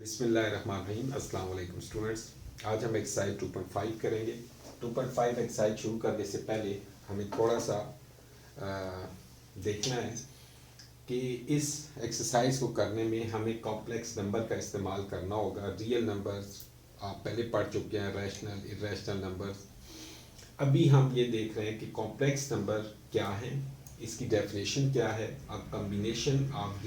बिस्मिल्लाहिर्रहमानिर्रहीम। अस्सलाम वालेकुम स्टूडेंट्स। आज हम एक्सरसाइज 2.5 करेंगे। 2.5 एक्सरसाइज शुरू करने से पहले हमें थोड़ा सा देखना है कि इस एक्सरसाइज को करने में हमें कॉम्प्लेक्स नंबर का इस्तेमाल करना होगा। रियल नंबर्स आप पहले पढ़ चुके हैं, रैशनल इर्रेशनल नंबर्स। अभी हम ये देख रहे हैं कि कॉम्प्लेक्स नंबर क्या है, इसकी डेफिनेशन क्या है। A combination of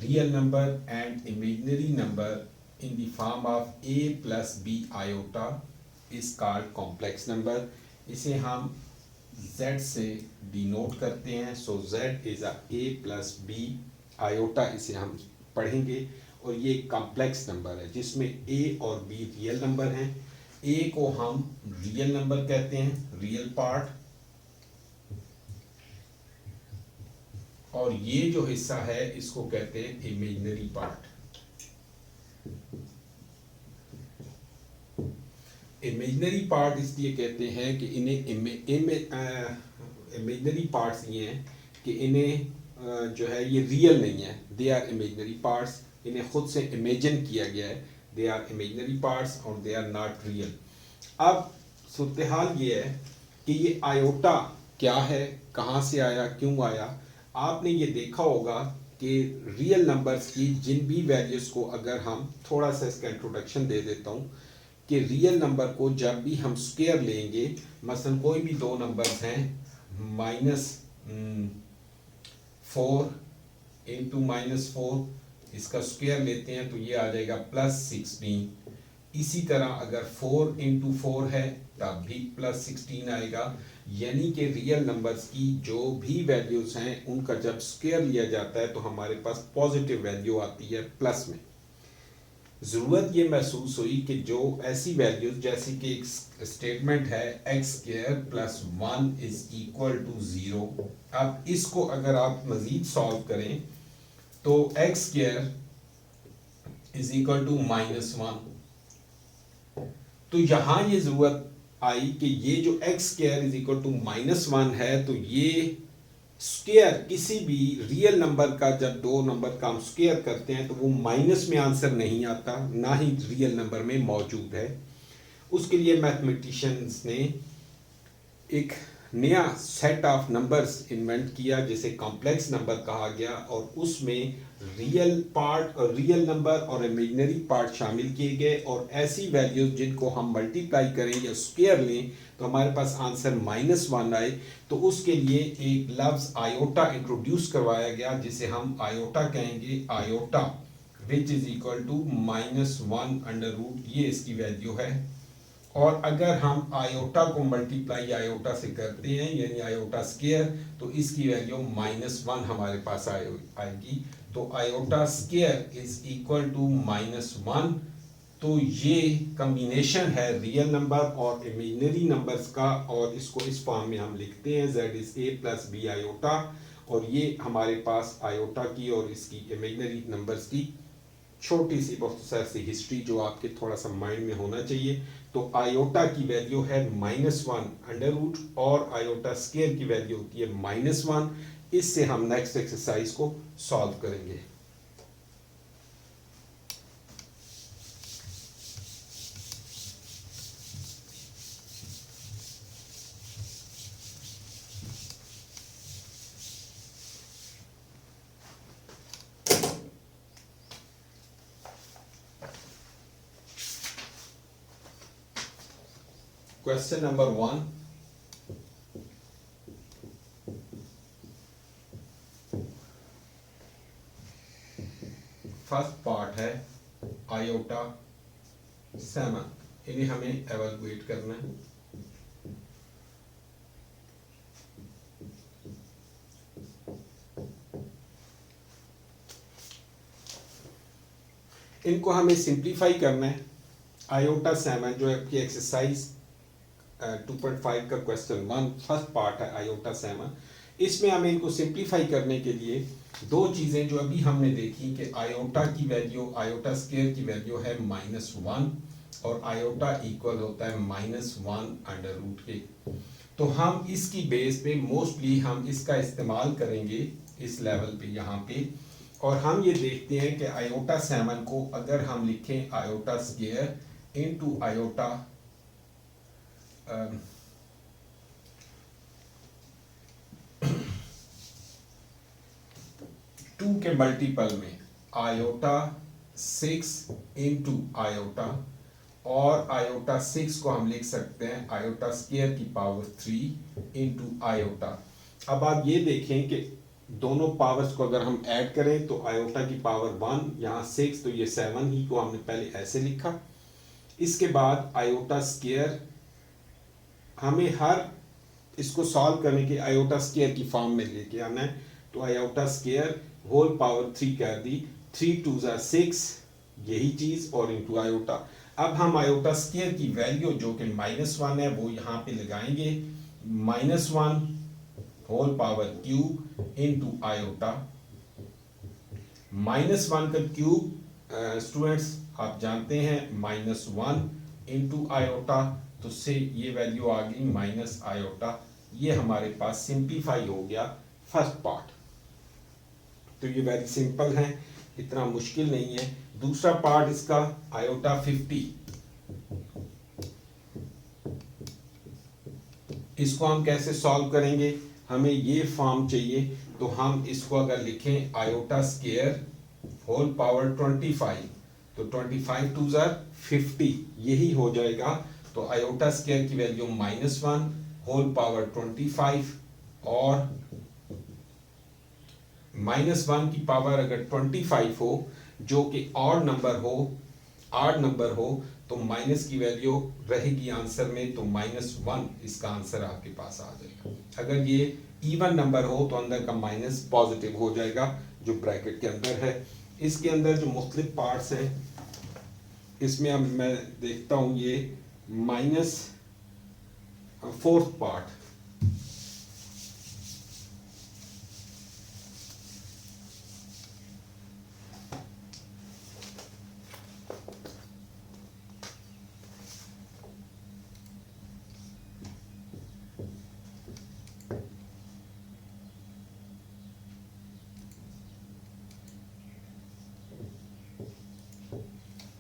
real number and imaginary number in the form of a plus b iota is called complex number। इसे हम z से डिनोट करते हैं। सो z is a plus b iota, इसे हम पढ़ेंगे। और ये कॉम्प्लेक्स नंबर है जिसमें a और b रियल नंबर हैं। a को हम रियल नंबर कहते हैं, रियल पार्ट, और ये जो हिस्सा है इसको कहते हैं इमेजिनरी पार्ट। इमेजिनरी पार्ट इसलिए कहते हैं कि इन्हें इमेजिनरी पार्ट्स ये हैं कि इन्हें जो है ये रियल नहीं है। दे आर इमेजिनरी पार्ट्स, इन्हें खुद से इमेजिन किया गया है। दे आर इमेजिनरी पार्ट्स और दे आर नॉट रियल। अब सूरत हाल ये है कि ये आयोटा क्या है, कहाँ से आया, क्यों आया। आपने ये देखा होगा कि रियल नंबर्स की जिन भी वैल्यूज़ को, अगर हम थोड़ा सा इसका इंट्रोडक्शन दे देता हूँ कि रियल नंबर को जब भी हम स्क्वायर लेंगे, मसलन कोई भी दो नंबर्स हैं, -4 इंटू -4, इसका स्क्वायर लेते हैं तो ये आ जाएगा +16। इसी तरह अगर 4 इंटू 4 है तब भी +16 आएगा। यानी कि रियल नंबर्स की जो भी वैल्यूज़ हैं उनका जब स्क्वायर लिया जाता है तो हमारे पास पॉजिटिव वैल्यू आती है प्लस में। ज़रूरत ये महसूस हुई कि जो ऐसी वैल्यूज़, जैसे कि एक स्टेटमेंट है x² + 1 = 0। अब इसको अगर आप मज़ीद सॉल्व करें तो x² = -1। तो यहाँ ये ज़रूरत आई कि ये जो x² = -1 है तो ये स्क्वायर किसी भी रियल नंबर का, जब दो नंबर का हम स्क्वायर करते हैं तो वो माइनस में आंसर नहीं आता, ना ही रियल नंबर में मौजूद है। उसके लिए मैथमेटिशियंस ने एक नया सेट ऑफ नंबर्स इन्वेंट किया जिसे कॉम्प्लेक्स नंबर कहा गया, और उसमें रियल पार्ट और रियल नंबर और इमेजिनरी पार्ट शामिल किए गए। और ऐसी वैल्यूज जिनको हम मल्टीप्लाई करें या स्क्वायर लें तो हमारे पास आंसर -1 आए, तो उसके लिए एक लफ्ज़ आयोटा इंट्रोड्यूस करवाया गया जिसे हम आयोटा कहेंगे। Iota which is equal to -1 ये इसकी वैल्यू है। और अगर हम आयोटा को मल्टीप्लाई आयोटा से करते हैं यानी आयोटा स्क्वायर, तो इसकी वैल्यू -1 हमारे पास आएगी। तो iota square is equal to -1। तो ये कम्बिनेशन है रियल नंबर और इमेजिनरी नंबर्स का, और इसको इस फॉर्म में हम लिखते हैं z is a + b iota. और ये हमारे पास आयोटा की और इसकी इमेजिनरी नंबर्स की छोटी सी मुख्तसर सी हिस्ट्री जो आपके थोड़ा सा माइंड में होना चाहिए। तो आयोटा की वैल्यू है -1 और आयोटा स्क्वायर की वैल्यू होती है -1। इससे हम नेक्स्ट एक्सरसाइज को सॉल्व करेंगे। क्वेश्चन नंबर 1, फर्स्ट पार्ट है आयोटा 7। इन्हें हमें एवेलुएट करना है। इनको हमें सिंप्लीफाई करना है। आयोटा 7 जो आपकी एक्सरसाइज 2.5 का क्वेश्चन 1 फर्स्ट पार्ट है आयोटा 7। इसमें हमें इनको सिंप्लीफाई करने के लिए दो चीज़ें जो अभी हमने देखी कि आयोटा की वैल्यू, आयोटा स्क्वायर की वैल्यू है -1 और आयोटा इक्वल होता है -1 के। तो हम इसकी बेस पे मोस्टली हम इसका इस्तेमाल करेंगे इस लेवल पे, यहाँ पे और हम ये देखते हैं कि आयोटा 7 को अगर हम लिखें आयोटा स्क्वायर इनटू आयोटा 2 के मल्टीपल में आयोटा 6 इंटू आयोटा, और आयोटा 6 को हम लिख सकते हैं आयोटा स्क्वायर की पावर 3 इंटू आयोटा। अब आप ये देखें कि दोनों पावर्स को अगर हम ऐड करें तो आयोटा की पावर 1 यहाँ 6, तो ये 7 ही को हमने पहले ऐसे लिखा। इसके बाद आयोटा स्क्वायर हमें हर इसको सॉल्व करने के आयोटा स्क्वायर की फॉर्म में लेके आना है, तो आयोटा स्क्वायर होल पावर 3 कर दी, 3 2 6 यही चीज और इंटू आयोटा। अब हम आयोटा स्क्वायर की वैल्यू जो कि -1 है वो यहाँ पे लगाएंगे, -1 whole power cube into iota. -1 का क्यूब स्टूडेंट्स आप जानते हैं -1 इंटू आयोटा, तो से ये वैल्यू आ गई माइनस आयोटा। ये हमारे पास सिंप्लीफाई हो गया फर्स्ट पार्ट। तो ये वेरी सिंपल है, इतना मुश्किल नहीं है। दूसरा पार्ट इसका आयोटा 50, इसको हम कैसे सॉल्व करेंगे, हमें ये फॉर्म चाहिए, तो हम इसको अगर लिखें आयोटा स्क्वायर होल पावर 25, तो 25 2 50 यही हो जाएगा। तो आयोटा स्क्वायर की वैल्यू -1 होल पावर 25, और -1 की पावर अगर 25 हो जो कि ऑड नंबर हो तो माइनस की वैल्यू रहेगी आंसर में, तो -1 इसका आंसर आपके पास आ जाएगा। अगर ये इवन नंबर हो तो अंदर का माइनस पॉजिटिव हो जाएगा जो ब्रैकेट के अंदर है। इसके अंदर जो मुख्तलिफ पार्ट्स हैं इसमें अब मैं देखता हूं ये -4th पार्ट,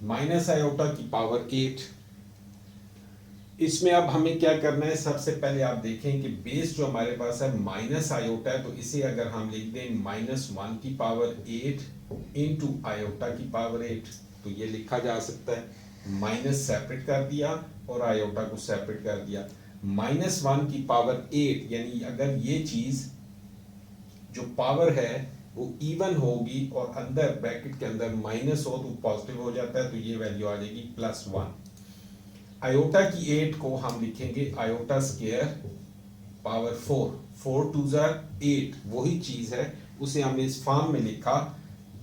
माइनस आयोटा की पावर 8। इसमें अब हमें क्या करना है, सबसे पहले आप देखें कि बेस जो हमारे पास है माइनस आयोटा है, तो इसे अगर हम लिख दें -1 की पावर 8 इंटू आयोटा की पावर 8, तो ये लिखा जा सकता है। माइनस सेपरेट कर दिया और आयोटा को सेपरेट कर दिया। -1 की पावर 8 यानी अगर ये चीज जो पावर है वो इवन होगी और अंदर ब्रैकेट के अंदर माइनस हो तो पॉजिटिव हो जाता है, तो ये वैल्यू आ जाएगी +1। आयोटा की 8 को हम लिखेंगे आयोटा स्क्वायर पावर 4, 4 2 8 वही चीज है, उसे हमने इस फॉर्म में लिखा।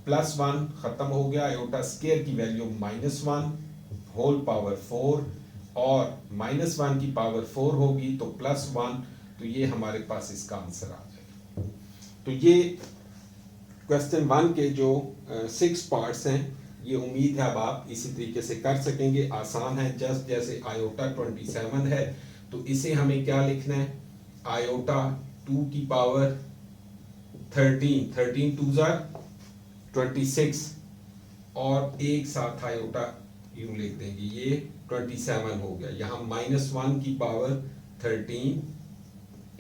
+1 खत्म हो गया, आयोटा स्क्वायर की वैल्यू -1 होल पावर 4, और -1 की पावर 4 होगी तो +1, तो ये हमारे पास इसका आंसर आ जाएगा। तो ये क्वेश्चन 1 के जो 6 पार्ट्स हैं, ये उम्मीद है अब आप इसी तरीके से कर सकेंगे। आसान है, जस्ट जैसे आयोटा 27 है तो इसे हमें क्या लिखना है, आयोटा 2 की पावर 13, 13 2 26, और एक साथ आयोटा यूं लिख देंगे, ये 27 हो गया। यहाँ -1 की पावर 13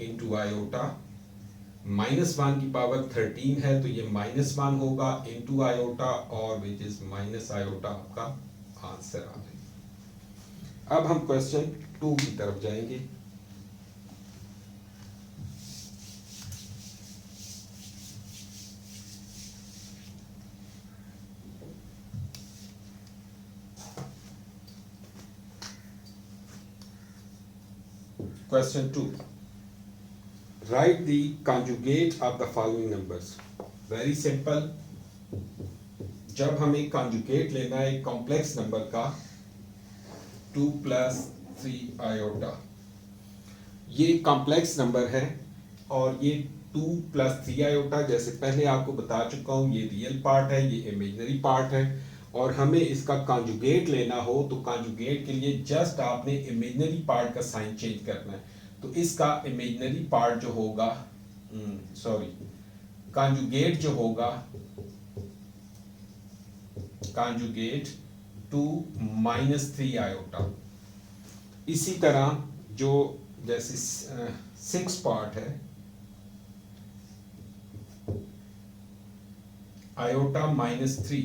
इंटू आयोटा, -1 की पावर 13 है तो ये -1 होगा इंटू आयोटा, और विच इज माइनस आयोटा आपका आंसर आ जाएगा। अब हम क्वेश्चन 2 की तरफ जाएंगे। Question 2, write the conjugate of the following numbers। Very simple, जब हमें कॉन्जुगेट लेना है कॉम्प्लेक्स नंबर का 2 + 3 आयोटा, ये कॉम्प्लेक्स नंबर है, और ये 2 + 3 आयोटा जैसे पहले आपको बता चुका हूँ, ये रियल पार्ट है, ये इमेजिनरी पार्ट है, और हमें इसका कॉन्जुगेट लेना हो तो कॉन्जुगेट के लिए जस्ट आपने इमेजिनरी पार्ट का साइन चेंज करना है। तो इसका इमेजिनरी पार्ट जो होगा, कॉन्जुगेट जो होगा conjugate to -3 आयोटा। इसी तरह जो जैसे 6 पार्ट है आयोटा -3,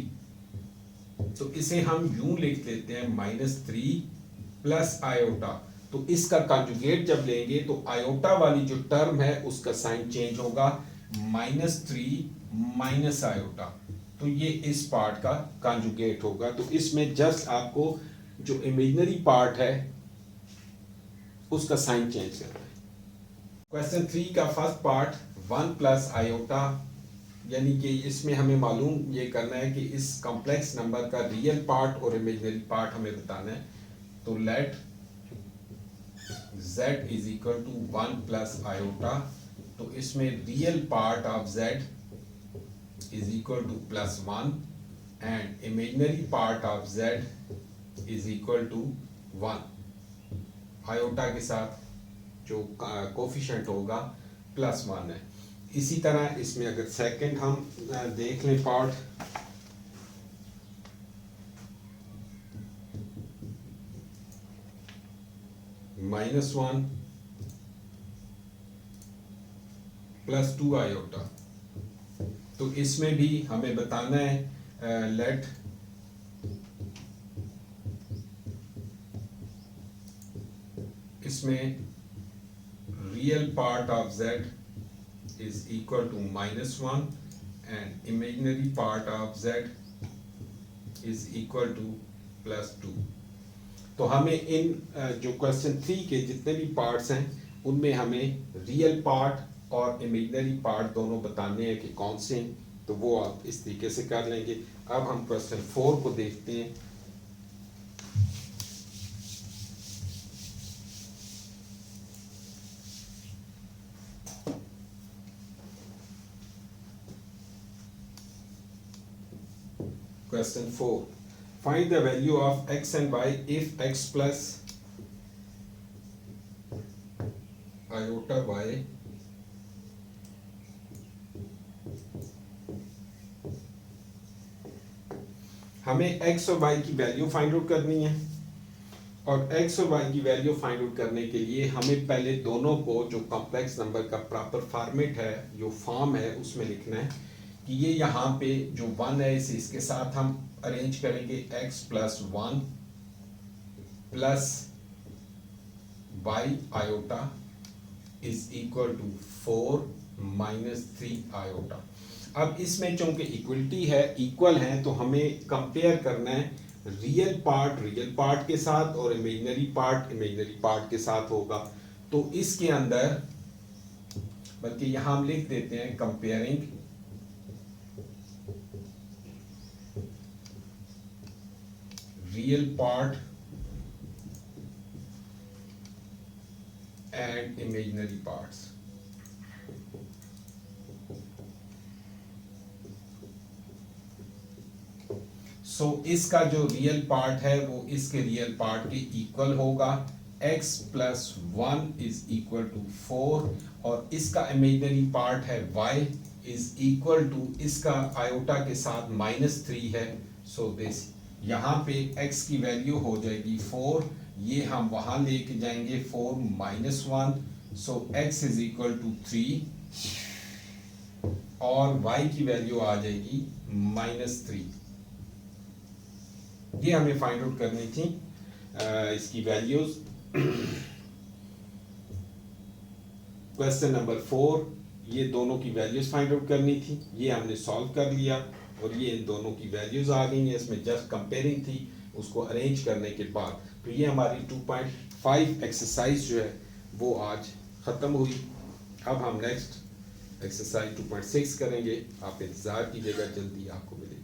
तो इसे हम यूं लिख लेते हैं -3 प्लस आयोटा। तो इसका कंजुगेट जब लेंगे तो आयोटा वाली जो टर्म है उसका साइन चेंज होगा, -3 माइनस आयोटा, तो ये इस पार्ट का कंजुगेट होगा। तो इसमें जस्ट आपको जो इमेजिनरी पार्ट है उसका साइन चेंज करना है। क्वेश्चन 3 का फर्स्ट पार्ट 1 प्लस आयोटा, यानी कि इसमें हमें मालूम ये करना है कि इस कॉम्प्लेक्स नंबर का रियल पार्ट और इमेजिनरी पार्ट हमें बताना है। तो let z is equal to 1 plus iota, तो इसमें real part of z is equal to +1 and imaginary part of z is equal to 1। Iota के साथ जो कोफिशिएंट होगा +1 है। इसी तरह इसमें अगर सेकंड हम देख लें पार्ट, -1 +2 आयोटा, तो इसमें भी हमें बताना है लेट इसमें real part of z is equal to -1 and imaginary part of z is equal to +2। तो हमें इन जो क्वेश्चन 3 के जितने भी पार्ट्स हैं उनमें हमें रियल पार्ट और इमेजिनरी पार्ट दोनों बताने हैं कि कौन से हैं, तो वो आप इस तरीके से कर लेंगे। अब हम क्वेश्चन 4 को देखते हैं। Question 4. Find the value of x and y if x plus iota y हमें x और y की वैल्यू फाइंड आउट करनी है, और x और y की वैल्यू फाइंड आउट करने के लिए हमें पहले दोनों को जो कॉम्प्लेक्स नंबर का प्रॉपर फॉर्मेट है, जो फॉर्म है, उसमें लिखना है कि ये यहाँ पे जो 1 है इसके साथ हम अरेंज करेंगे x + 1 plus y iota is equal to 4 - 3 iota. अब इसमें चूंकि इक्वलिटी है, इक्वल है, तो हमें कंपेयर करना है रियल पार्ट के साथ और इमेजिनरी पार्ट के साथ होगा। तो इसके अंदर बल्कि यहाँ हम लिख देते हैं comparing real part and imaginary parts। सो इसका जो रियल पार्ट है वो इसके रियल पार्ट के इक्वल होगा, x + 1 इज इक्वल टू 4, और इसका इमेजिनरी पार्ट है y इज इक्वल टू, इसका आयोटा के साथ -3 है। सो दिस यहाँ पे x की वैल्यू हो जाएगी 4, ये हम वहाँ लेके जाएंगे 4 - 1, सो x इज इक्वल टू 3, और y की वैल्यू आ जाएगी -3। ये हमें फाइंड आउट करनी थी इसकी वैल्यूज। क्वेश्चन नंबर 4, ये दोनों की वैल्यूज फाइंड आउट करनी थी, ये हमने सॉल्व कर लिया और ये इन दोनों की वैल्यूज आ गई हैं। इसमें जस्ट कंपेयरिंग थी, उसको अरेंज करने के बाद तो ये हमारी 2.5 एक्सरसाइज जो है वो आज ख़त्म हुई। अब हम नेक्स्ट एक्सरसाइज 2.6 करेंगे। आप इंतज़ार कीजिएगा, जल्दी आपको मिलेगा।